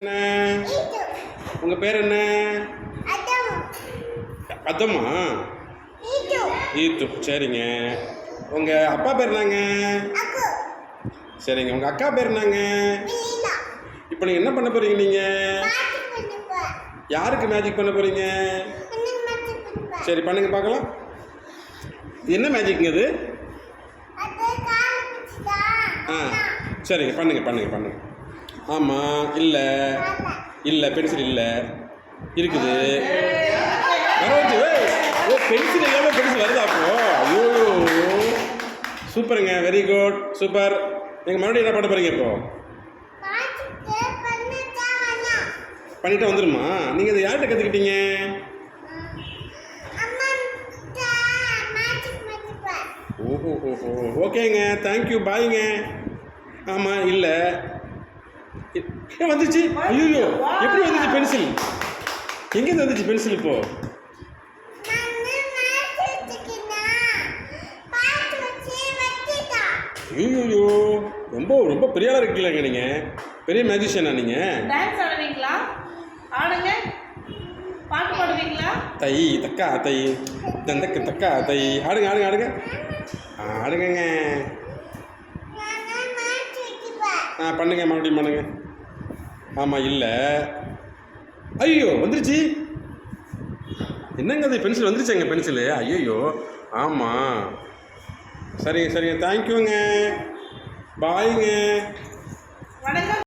என்ன உங்க பேர் என்ன? அதம்மா. ஈத்து. சரிங்க. உங்க அப்பா பேர் என்னங்க? சரிங்க. உங்க அக்கா பேர் என்னங்க? இப்போ நீங்க என்ன பண்ண போறீங்க? நீங்க யாருக்கு மேஜிக் பண்ண போறீங்க? சரி பண்ணுங்க பார்க்கலாம். என்ன மேஜிக்ங்க அது? சரிங்க பண்ணுங்க பண்ணுங்க பண்ணுங்க. ஆமாம். இல்லை இல்லை பென்சில் இல்லை இருக்குது. வராது. ஓ பென்சில் இல்லாமல் பென்சில் வருதா அப்போ? ஐயோ சூப்பருங்க. Very good super. நீங்கள் மறுபடியும் என்ன பண்ண போகிறீங்க இப்போ? பண்ணிட்டு வந்துடுமா? நீங்கள் இதை யார்கிட்ட கற்றுக்கிட்டீங்க? ஓஹோ ஓஹோ ஓகேங்க. தேங்க்யூ பாய்ங்க. ஆமாம் இல்லை வந்துச்சு. ஐயோ எப்படி வந்துச்சு பென்சில்? எங்கேருந்து வந்துச்சு பென்சில் இப்போ? ஐயோ ரொம்ப ரொம்ப பெரிய ஆளாக இருக்கீங்களா நீங்கள்? பெரிய மேஜிஷியனா நீங்கள்? டான்ஸ் ஆடுவீங்களா? ஆடுங்க. பாட்டு பாடுவீங்களா? தை தக்கா தை தந்தக்கு தக்கா தை ஆடுங்க ஆடுங்க ஆடுங்க ஆடுங்கங்க. பண்ணுங்க மறுபடியும் பண்ணுங்க. ஆமாம் இல்லை ஐயோ வந்துருச்சு. என்னங்க அது பென்சில் வந்துருச்சுங்க பென்சிலு. ஐயோ ஆமாம். சரிங்க சரிங்க தேங்க்யூங்க பாய்ங்க. வணக்கம்.